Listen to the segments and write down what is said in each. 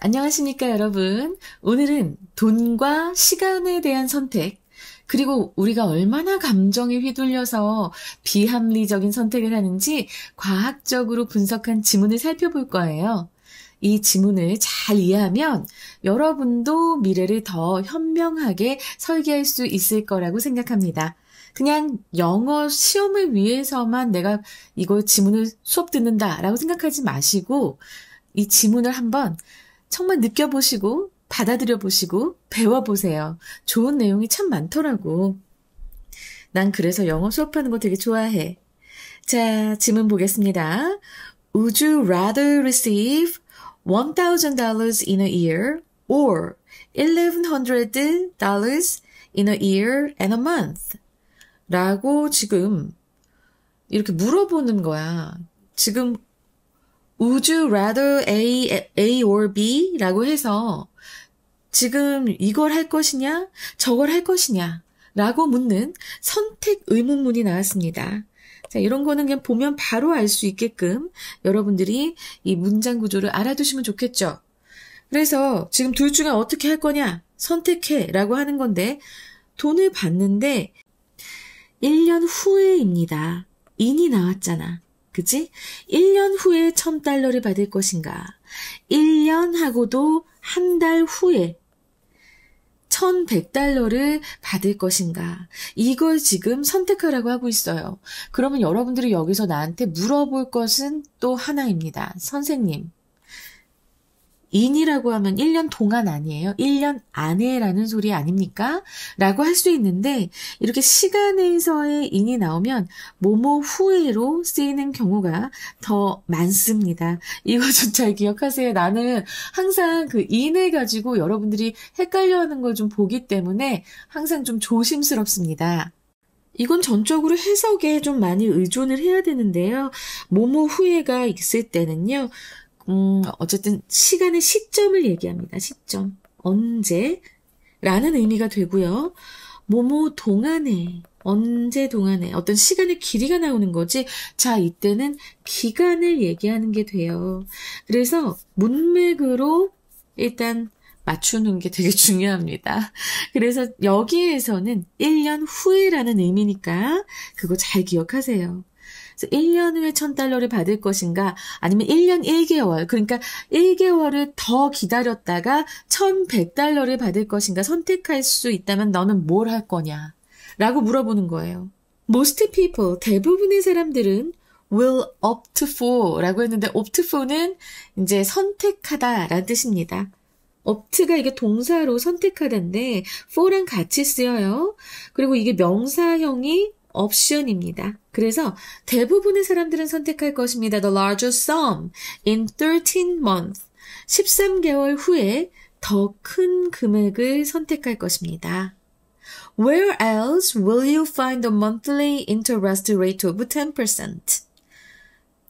안녕하십니까, 여러분. 오늘은 돈과 시간에 대한 선택, 그리고 우리가 얼마나 감정에 휘둘려서 비합리적인 선택을 하는지 과학적으로 분석한 지문을 살펴볼 거예요. 이 지문을 잘 이해하면 여러분도 미래를 더 현명하게 설계할 수 있을 거라고 생각합니다. 그냥 영어 시험을 위해서만 내가 이거 지문을 수업 듣는다라고 생각하지 마시고 이 지문을 한번 정말 느껴보시고 받아들여보시고 배워보세요. 좋은 내용이 참 많더라고. 난 그래서 영어 수업하는 거 되게 좋아해. 자, 지문 보겠습니다. Would you rather receive $1,000 in a year or $1,100 in a year and a month? 라고 지금 이렇게 물어보는 거야. 지금 Would you rather A or B? 라고 해서 지금 이걸 할 것이냐, 저걸 할 것이냐 라고 묻는 선택 의문문이 나왔습니다. 자, 이런 거는 그냥 보면 바로 알 수 있게끔 여러분들이 이 문장 구조를 알아두시면 좋겠죠. 그래서 지금 둘 중에 어떻게 할 거냐, 선택해 라고 하는 건데 돈을 받는데 1년 후에입니다. 인이 나왔잖아. 그치? 1년 후에 $1,000를 받을 것인가? 1년 하고도 한 달 후에 $1,100를 받을 것인가? 이걸 지금 선택하라고 하고 있어요. 그러면 여러분들이 여기서 나한테 물어볼 것은 또 하나입니다. 선생님, 인이라고 하면 1년 동안 아니에요? 1년 안에라는 소리 아닙니까? 라고 할 수 있는데 이렇게 시간에서의 인이 나오면 뭐뭐 후에로 쓰이는 경우가 더 많습니다. 이거 좀 잘 기억하세요. 나는 항상 그 인을 가지고 여러분들이 헷갈려하는 걸 좀 보기 때문에 항상 좀 조심스럽습니다. 이건 전적으로 해석에 좀 많이 의존을 해야 되는데요. 뭐뭐 후에가 있을 때는요. 어쨌든 시간의 시점을 얘기합니다. 시점. 언제? 라는 의미가 되고요. 뭐뭐 동안에, 언제 동안에, 어떤 시간의 길이가 나오는 거지. 자, 이때는 기간을 얘기하는 게 돼요. 그래서 문맥으로 일단 맞추는 게 되게 중요합니다. 그래서 여기에서는 1년 후에라는 의미니까 그거 잘 기억하세요. 1년 후에 $1,000를 받을 것인가 아니면 1년 1개월 그러니까 1개월을 더 기다렸다가 $1,100를 받을 것인가 선택할 수 있다면 너는 뭘 할 거냐 라고 물어보는 거예요. Most people, 대부분의 사람들은 will opt for 라고 했는데 opt for는 이제 선택하다 라는 뜻입니다. opt가 이게 동사로 선택하다인데 for랑 같이 쓰여요. 그리고 이게 명사형이 옵션입니다. 그래서 대부분의 사람들은 선택할 것입니다. The larger sum in 13 months. 13개월 후에 더 큰 금액을 선택할 것입니다. Where else will you find a monthly interest rate of 10%?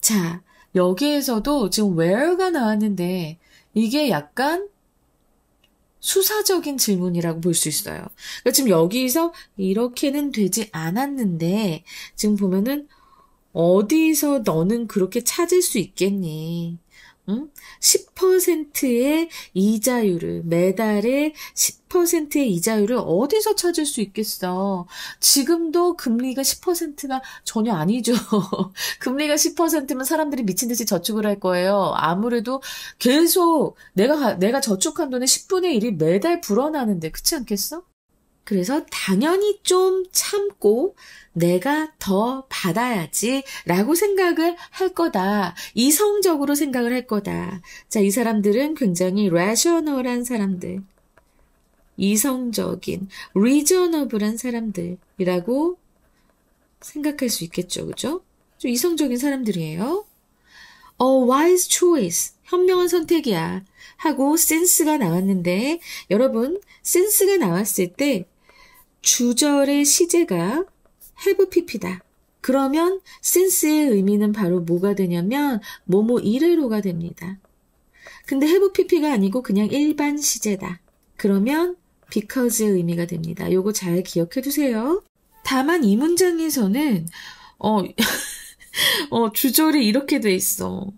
자, 여기에서도 지금 where가 나왔는데 이게 약간 수사적인 질문이라고 볼 수 있어요. 그러니까 지금 여기서 이렇게는 되지 않았는데 지금 보면은 어디서 너는 그렇게 찾을 수 있겠니? 응? 10%의 이자율을 매달에 10%의 이자율을 어디서 찾을 수 있겠어? 지금도 금리가 10%가 전혀 아니죠. 금리가 10%면 사람들이 미친 듯이 저축을 할 거예요. 아무래도 계속 내가 저축한 돈의 10분의 1이 매달 불어나는데 그렇지 않겠어? 그래서 당연히 좀 참고 내가 더 받아야지 라고 생각을 할 거다. 이성적으로 생각을 할 거다. 자, 이 사람들은 굉장히 rational한 사람들, 이성적인, reasonable한 사람들이라고 생각할 수 있겠죠. 그죠? 좀 이성적인 사람들이에요. wise choice, 현명한 선택이야 하고 since가 나왔는데 여러분, since가 나왔을 때 주절의 시제가 have pp다. 그러면 since의 의미는 바로 뭐가 되냐면 뭐뭐 이래로가 됩니다. 근데 have pp가 아니고 그냥 일반 시제다. 그러면 because의 의미가 됩니다. 요거 잘 기억해 두세요. 다만 이 문장에서는 주절이 이렇게 돼 있어.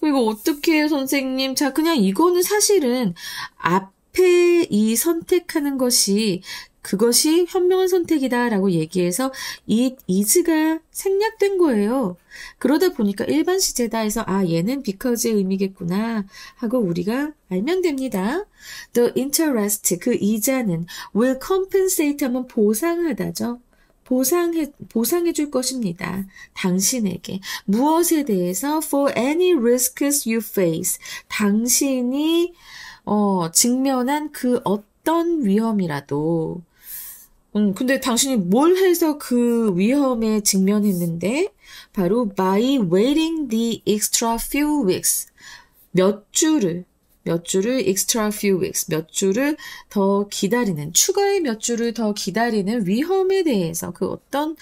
이거 어떻게 해요, 선생님? 자, 그냥 이거는 사실은 앞에 이 선택하는 것이 그것이 현명한 선택이다라고 얘기해서 이 is가 생략된 거예요. 그러다 보니까 일반 시제다 해서 얘는 because의 의미겠구나 하고 우리가 알면 됩니다. The interest, 그 이자는 will compensate 하면 보상하다죠. 보상해 줄 것입니다. 당신에게. 무엇에 대해서? For any risks you face. 당신이 직면한 그 어떤 위험이라도. 근데 당신이 뭘 해서 그 위험에 직면했는데? 바로 by waiting the extra few weeks. 몇 주를 extra few weeks, 몇 주를 더 기다리는, 추가의 몇 주를 더 기다리는 위험에 대해서 그 어떤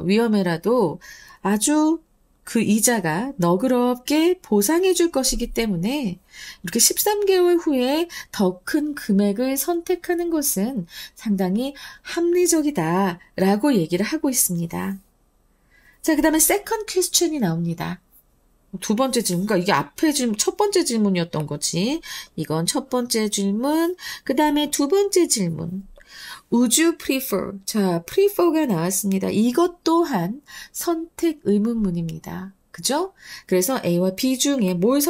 위험에라도 아주 그 이자가 너그럽게 보상해 줄 것이기 때문에 이렇게 13개월 후에 더 큰 금액을 선택하는 것은 상당히 합리적이다라고 얘기를 하고 있습니다. 자, 그 다음에 second question이 나옵니다. 두 번째 질문, 그러니까 이게 앞에 질문, 첫 번째 질문이었던 거지. 이건 첫 번째 질문, 그 다음에 두 번째 질문. Would you prefer? 자, prefer가 나왔습니다. 이것 또한 선택 의문문입니다. 그죠? 그래서 A와 B 중에 뭘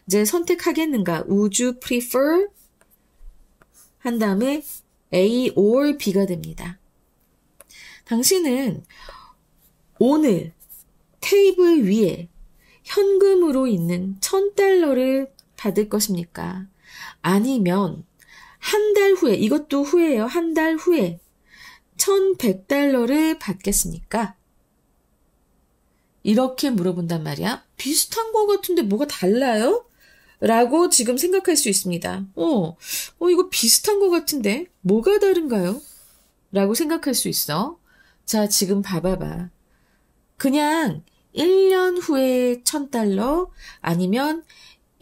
이제 선택하겠는가? Would you prefer? 한 다음에 A or B가 됩니다. 당신은 오늘 테이블 위에 현금으로 있는 $1,000를 받을 것입니까? 아니면 한 달 후에, 이것도 후에요. 한 달 후에 $1,100를 받겠습니까? 이렇게 물어본단 말이야. 비슷한 거 같은데 뭐가 달라요? 라고 지금 생각할 수 있습니다. 이거 비슷한 거 같은데 뭐가 다른가요? 라고 생각할 수 있어. 자, 지금 봐봐봐. 그냥 1년 후에 $1,000 아니면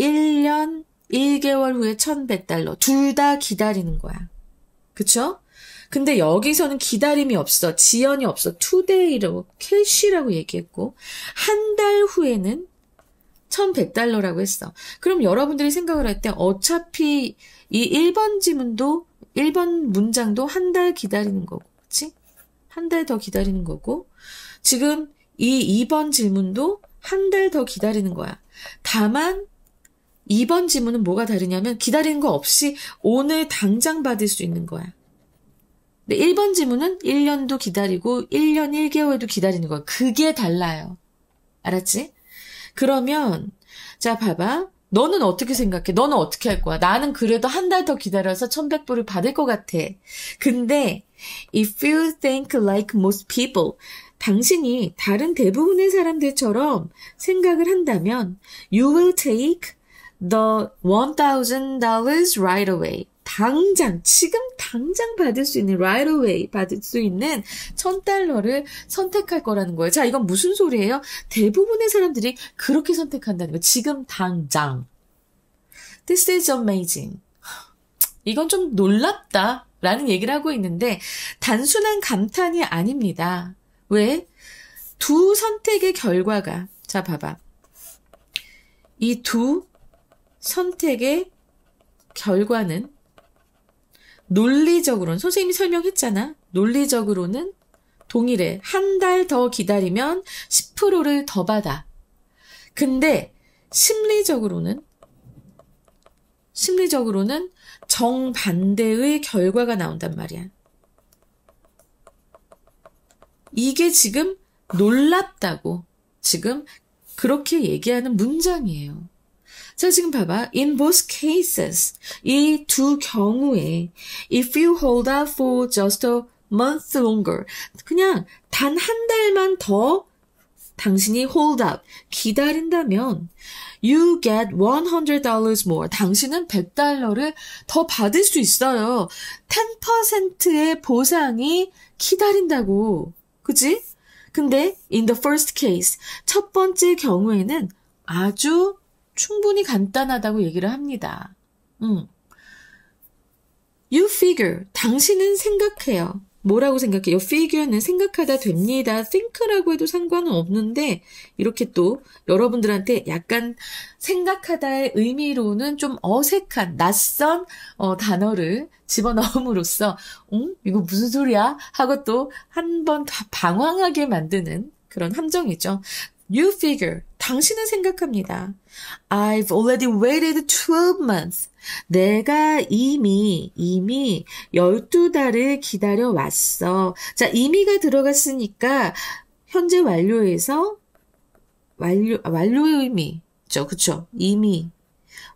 1년 1개월 후에 $1,100 둘 다 기다리는 거야. 그쵸? 근데 여기서는 기다림이 없어. 지연이 없어. 투데이라고 캐시라고 얘기했고 한 달 후에는 $1,100라고 했어. 그럼 여러분들이 생각을 할 때 어차피 이 1번 문장도 한 달 기다리는 거고 그치? 한 달 더 기다리는 거고 지금 이 2번 질문도 한 달 더 기다리는 거야. 다만 2번 질문은 뭐가 다르냐면 기다리는 거 없이 오늘 당장 받을 수 있는 거야. 근데 1번 질문은 1년도 기다리고 1년 1개월도 기다리는 거야. 그게 달라요. 알았지? 그러면 자 봐봐. 너는 어떻게 생각해? 너는 어떻게 할 거야? 나는 그래도 한 달 더 기다려서 $1,100을 받을 것 같아. 근데 if you think like most people 당신이 다른 대부분의 사람들처럼 생각을 한다면 you will take the $1,000 right away. 지금 당장 받을 수 있는 right away 받을 수 있는 $1,000를 선택할 거라는 거예요. 자, 이건 무슨 소리예요? 대부분의 사람들이 그렇게 선택한다는 거예요. 지금 당장. This is amazing. 이건 좀 놀랍다 라는 얘기를 하고 있는데 단순한 감탄이 아닙니다. 왜? 두 선택의 결과가 자 봐봐. 이 두 선택의 결과는 논리적으로는 선생님이 설명했잖아. 논리적으로는 동일해. 한 달 더 기다리면 10%를 더 받아. 근데 심리적으로는 정반대의 결과가 나온단 말이야. 이게 지금 놀랍다고 지금 그렇게 얘기하는 문장이에요. 자, 지금 봐봐. In both cases, 이 두 경우에 if you hold out for just a month longer, 그냥 단 한 달만 더 당신이 hold out, 기다린다면 you get $100 more. 당신은 $100를 더 받을 수 있어요. 10%의 보상이 기다린다고. 그치? 근데 in the first case, 첫 번째 경우에는 아주 충분히 간단하다고 얘기를 합니다. You figure, 당신은 생각해요. 뭐라고 생각해요? figure는 생각하다 됩니다. think라고 해도 상관은 없는데 이렇게 또 여러분들한테 약간 생각하다의 의미로는 좀 어색한 낯선 단어를 집어넣음으로써 이거 무슨 소리야? 하고 또 한 번 더 방황하게 만드는 그런 함정이죠. You figure. 당신은 생각합니다. I've already waited 12 months. 내가 이미 12달을 기다려왔어. 자, 이미가 들어갔으니까 현재 완료에서 완료의 의미죠. 그쵸? 이미.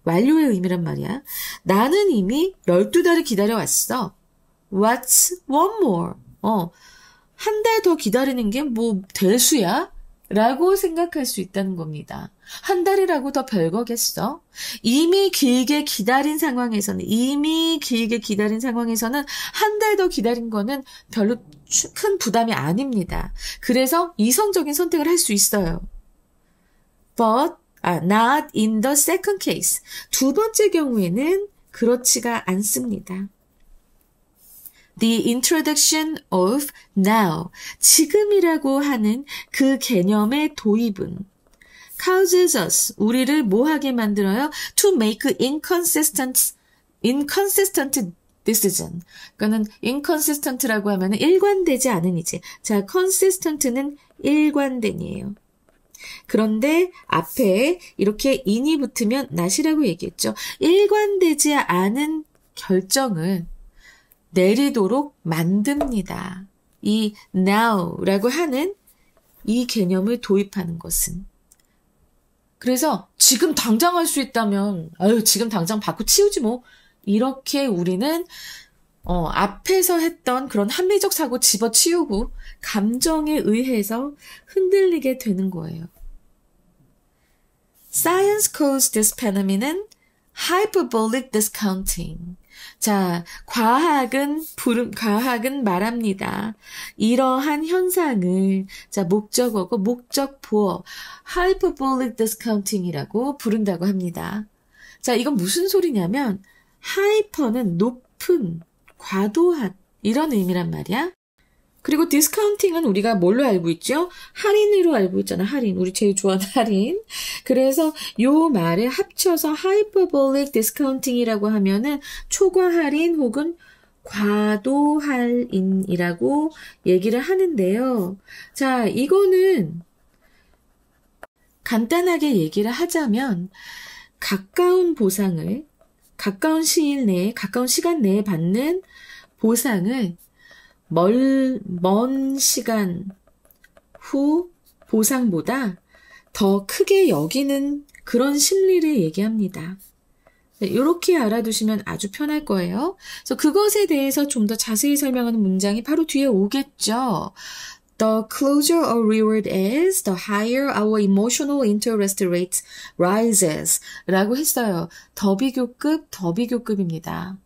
완료의 의미란 말이야. 나는 이미 12달을 기다려왔어. What's one more? 한 달 더 기다리는 게 뭐 대수야? 라고 생각할 수 있다는 겁니다. 한 달이라고 더 별거겠어? 이미 길게 기다린 상황에서는 한 달 더 기다린 거는 별로 큰 부담이 아닙니다. 그래서 이성적인 선택을 할 수 있어요. But not in the second case. 두 번째 경우에는 그렇지가 않습니다. The introduction of now, 지금이라고 하는 그 개념의 도입은 causes us, 우리를 뭐하게 만들어요? To make inconsistent decision. 그러니까는 inconsistent라고 하면 일관되지 않은 이제. 자, consistent는 일관된이에요. 그런데 앞에 이렇게 in이 붙으면 not이라고 얘기했죠. 일관되지 않은 결정을 내리도록 만듭니다. 이 now라고 하는 이 개념을 도입하는 것은. 그래서 지금 당장 할 수 있다면 지금 당장 바꿔 치우지 뭐. 이렇게 우리는 앞에서 했던 그런 합리적 사고 집어치우고 감정에 의해서 흔들리게 되는 거예요. Science calls this phenomenon hyperbolic discounting. 자, 과학은 말합니다. 이러한 현상을, 자, 목적어고 목적보어, hyperbolic discounting이라고 부른다고 합니다. 자, 이건 무슨 소리냐면, hyper는 높은, 과도한, 이런 의미란 말이야. 그리고 디스카운팅은 우리가 뭘로 알고 있죠? 할인으로 알고 있잖아, 할인. 우리 제일 좋아하는 할인. 그래서 요 말을 합쳐서 hyperbolic discounting이라고 하면은 초과 할인 혹은 과도 할인이라고 얘기를 하는데요. 자, 이거는 간단하게 얘기를 하자면 가까운 시간 내에 받는 보상을 먼 시간 후 보상보다 더 크게 여기는 그런 심리를 얘기합니다. 이렇게 알아두시면 아주 편할 거예요. 그래서 그것에 대해서 좀 더 자세히 설명하는 문장이 바로 뒤에 오겠죠. The closer a reward is, the higher our emotional interest rate rises 라고 했어요. 더비교급입니다.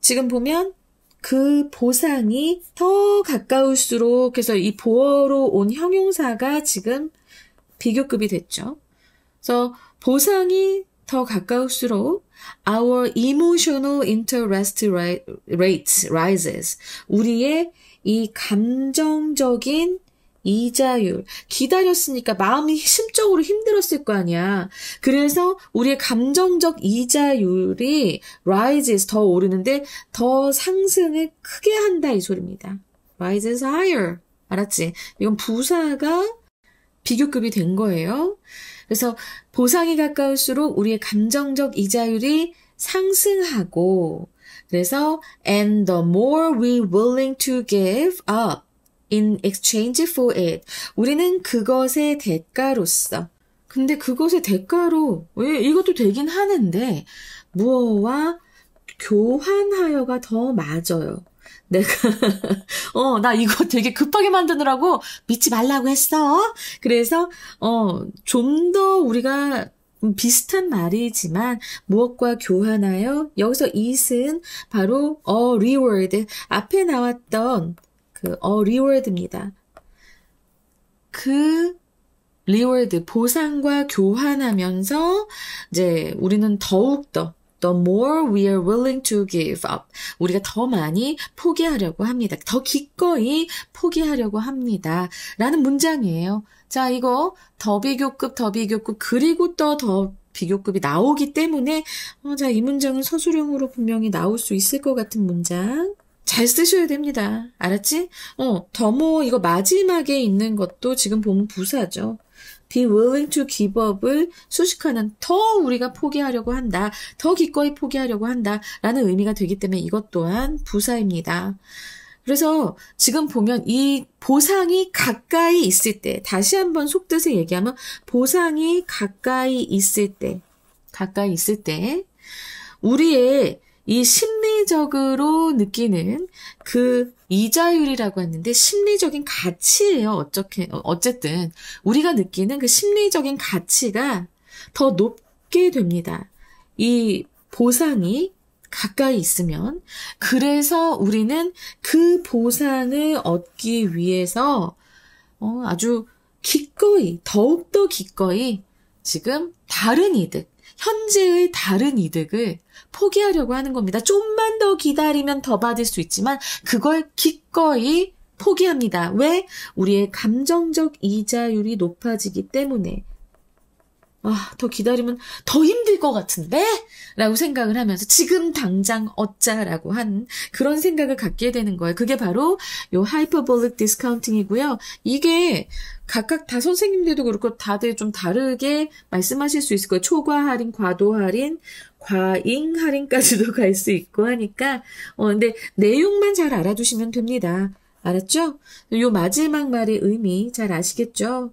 지금 보면 그 보상이 더 가까울수록, 그래서 이 보어로 온 형용사가 지금 비교급이 됐죠. 그래서 보상이 더 가까울수록 our emotional interest rate rises. 우리의 이 감정적인 이자율, 기다렸으니까 마음이 심적으로 힘들었을 거 아니야. 그래서 우리의 감정적 이자율이 rises, 더 오르는데 더 상승을 크게 한다 이 소리입니다. rises higher. 알았지? 이건 부사가 비교급이 된 거예요. 그래서 보상이 가까울수록 우리의 감정적 이자율이 상승하고, 그래서 and the more we willing to give up in exchange for it. 우리는 그것의 대가로서. 근데 그것의 대가로, 이것도 되긴 하는데, 무엇과 교환하여가 더 맞아요. 내가, 나 이거 되게 급하게 만드느라고 믿지 말라고 했어. 그래서, 좀 더 우리가 비슷한 말이지만, 무엇과 교환하여, 여기서 it은 바로 reward, 앞에 나왔던 reward입니다. 그 reward, 보상과 교환하면서 이제 우리는 더욱더 the more we are willing to give up. 우리가 더 많이 포기하려고 합니다. 더 기꺼이 포기하려고 합니다. 라는 문장이에요. 자, 이거 더 비교급, 그리고 또 더 비교급이 나오기 때문에 자, 이 문장은 서술형으로 분명히 나올 수 있을 것 같은 문장. 잘 쓰셔야 됩니다. 알았지? 더모 이거 마지막에 있는 것도 지금 보면 부사죠. be willing to give up을 수식하는 더 우리가 포기하려고 한다. 더 기꺼이 포기하려고 한다. 라는 의미가 되기 때문에 이것 또한 부사입니다. 그래서 지금 보면 이 보상이 가까이 있을 때, 다시 한번 속뜻을 얘기하면 보상이 가까이 있을 때, 우리의 이 심리적으로 느끼는 그 이자율이라고 했는데 심리적인 가치예요. 어쨌든 우리가 느끼는 그 심리적인 가치가 더 높게 됩니다. 이 보상이 가까이 있으면. 그래서 우리는 그 보상을 얻기 위해서 아주 기꺼이, 더욱더 기꺼이 지금 다른 이득, 현재의 다른 이득을 포기하려고 하는 겁니다. 좀만 더 기다리면 더 받을 수 있지만 그걸 기꺼이 포기합니다. 왜? 우리의 감정적 이자율이 높아지기 때문에. 더 기다리면 더 힘들 것 같은데? 라고 생각을 하면서 지금 당장 얻자라고 한 그런 생각을 갖게 되는 거예요. 그게 바로 요 하이퍼볼릭 디스카운팅이고요. 이게 각각 다 선생님들도 그렇고 다들 좀 다르게 말씀하실 수 있을 거예요. 초과 할인, 과도 할인, 과잉 할인까지도 갈 수 있고 하니까 근데 내용만 잘 알아두시면 됩니다. 알았죠? 요 마지막 말의 의미 잘 아시겠죠?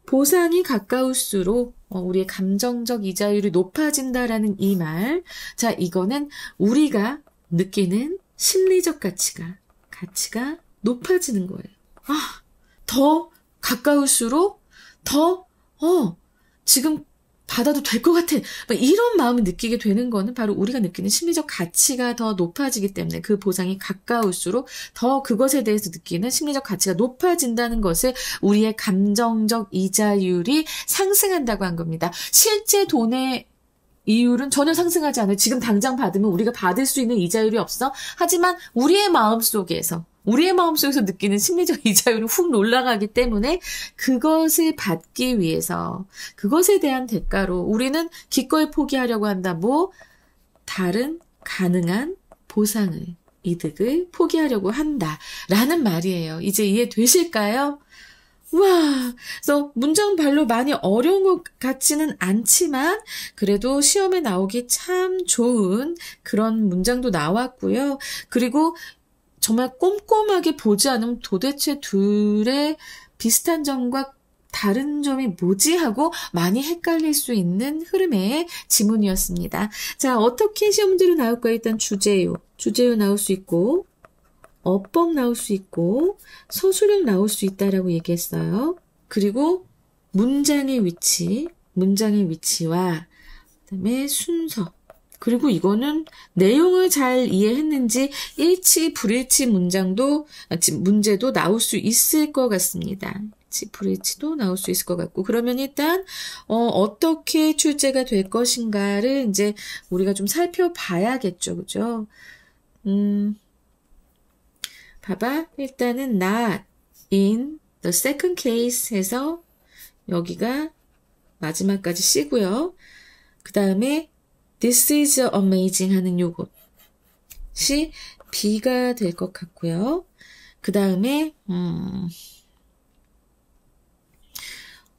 보상이 가까울수록 우리의 감정적 이자율이 높아진다라는 이 말. 자, 이거는 우리가 느끼는 심리적 가치가 높아지는 거예요. 더 가까울수록 더 지금 받아도 될 것 같아. 이런 마음을 느끼게 되는 거는 바로 우리가 느끼는 심리적 가치가 더 높아지기 때문에 그 보상이 가까울수록 더 그것에 대해서 느끼는 심리적 가치가 높아진다는 것을 우리의 감정적 이자율이 상승한다고 한 겁니다. 실제 돈의 이율은 전혀 상승하지 않아요. 지금 당장 받으면 우리가 받을 수 있는 이자율이 없어. 하지만 우리의 마음속에서 느끼는 심리적 이자율은 훅 올라가기 때문에 그것을 받기 위해서 그것에 대한 대가로 우리는 기꺼이 포기하려고 한다. 다른 가능한 보상을, 이득을 포기하려고 한다라는 말이에요. 이제 이해되실까요? 와, 그래서 문장 별로 많이 어려운 것 같지는 않지만 그래도 시험에 나오기 참 좋은 그런 문장도 나왔고요. 그리고 정말 꼼꼼하게 보지 않으면 도대체 둘의 비슷한 점과 다른 점이 뭐지 하고 많이 헷갈릴 수 있는 흐름의 지문이었습니다. 자, 어떻게 시험 문제로 나올까요? 일단 주제요 나올 수 있고 어법 나올 수 있고 서술형 나올 수 있다라고 얘기했어요. 그리고 문장의 위치와 그다음에 순서. 그리고 이거는 내용을 잘 이해했는지 일치, 불일치 문제도 나올 수 있을 것 같습니다. 일치, 불일치도 나올 수 있을 것 같고. 그러면 일단, 어떻게 출제가 될 것인가를 이제 우리가 좀 살펴봐야겠죠. 그죠? 봐봐. 일단은 not in the second case 해서 여기가 마지막까지 C고요. 그 다음에 This is amazing 하는 요것이 B가 될 것 같고요. 그 다음에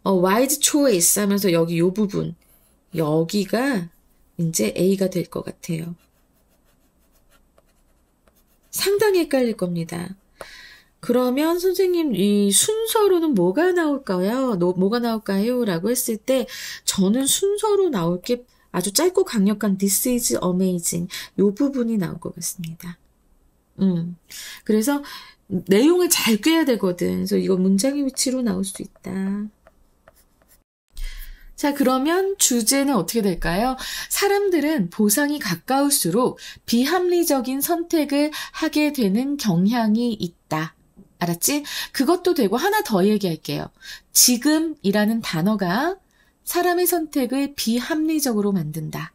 wise choice 하면서 여기 요 부분 여기가 이제 A가 될 것 같아요. 상당히 헷갈릴 겁니다. 그러면 선생님 이 순서로는 뭐가 나올까요? 라고 했을 때 저는 순서로 나올 게 아주 짧고 강력한 This is amazing 요 부분이 나올 것 같습니다. 그래서 내용을 잘 꿰야 되거든. 그래서 이거 문장의 위치로 나올 수 있다. 자, 그러면 주제는 어떻게 될까요? 사람들은 보상이 가까울수록 비합리적인 선택을 하게 되는 경향이 있다. 알았지? 그것도 되고 하나 더 얘기할게요. 지금이라는 단어가 사람의 선택을 비합리적으로 만든다.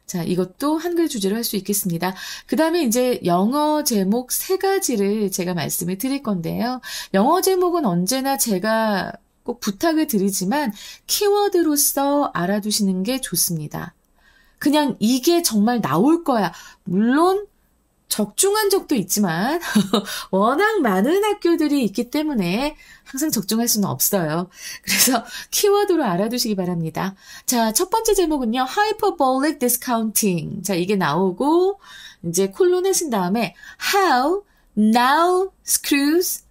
자, 이것도 한글 주제로 할 수 있겠습니다. 그 다음에 이제 영어 제목 3가지를 제가 말씀을 드릴 건데요. 영어 제목은 언제나 제가 꼭 부탁을 드리지만 키워드로서 알아두시는 게 좋습니다. 그냥 이게 정말 나올 거야. 물론 적중한 적도 있지만 워낙 많은 학교들이 있기 때문에 항상 적중할 수는 없어요. 그래서 키워드로 알아두시기 바랍니다. 자, 첫 번째 제목은요. Hyperbolic discounting. 자, 이게 나오고 이제 콜론 하신 다음에 How now skews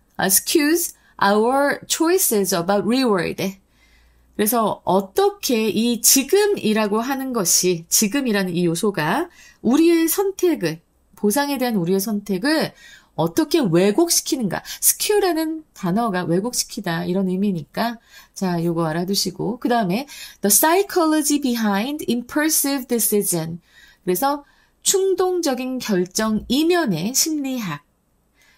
our choices about reward. 그래서 어떻게 이 지금이라고 하는 것이, 지금이라는 이 요소가 우리의 선택을, 보상에 대한 우리의 선택을 어떻게 왜곡시키는가. skew라는 단어가 왜곡시키다 이런 의미니까 자, 요거 알아두시고 그 다음에 the psychology behind impulsive decision. 그래서 충동적인 결정 이면의 심리학.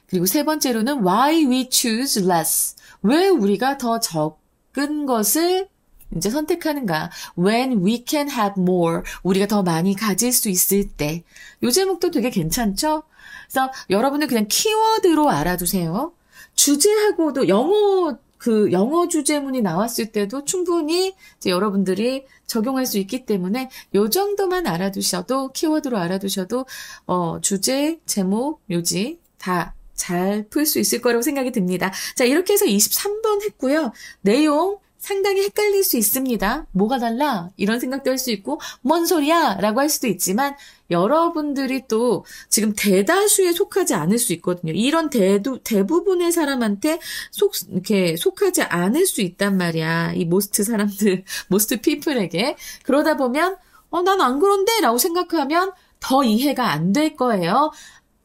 그리고 세 번째로는 why we choose less. 왜 우리가 더 적은 것을 이제 선택하는가. When we can have more. 우리가 더 많이 가질 수 있을 때. 이 제목도 되게 괜찮죠? 그래서 여러분들 그냥 키워드로 알아두세요. 주제하고도 영어 주제문이 나왔을 때도 충분히 이제 여러분들이 적용할 수 있기 때문에 요 정도만 알아두셔도, 키워드로 알아두셔도, 주제, 제목, 묘지 다 잘 풀 수 있을 거라고 생각이 듭니다. 자, 이렇게 해서 23번 했고요. 내용 상당히 헷갈릴 수 있습니다. 뭐가 달라? 이런 생각도 할 수 있고 뭔 소리야? 라고 할 수도 있지만 여러분들이 또 지금 대다수에 속하지 않을 수 있거든요. 이런 대부분의 사람한테 이렇게 속하지 않을 수 있단 말이야. 이 most people에게. 그러다 보면 난 안 그런데? 라고 생각하면 더 이해가 안 될 거예요.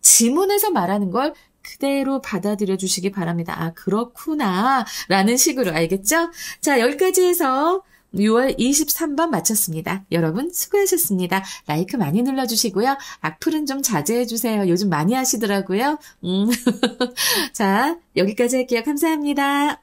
지문에서 말하는 걸 그대로 받아들여 주시기 바랍니다. 아, 그렇구나. 라는 식으로 알겠죠? 자, 여기까지 해서 6월 23번 마쳤습니다. 여러분 수고하셨습니다. 라이크 많이 눌러주시고요. 악플은 좀 자제해주세요. 요즘 많이 하시더라고요. 자, 여기까지 할게요. 감사합니다.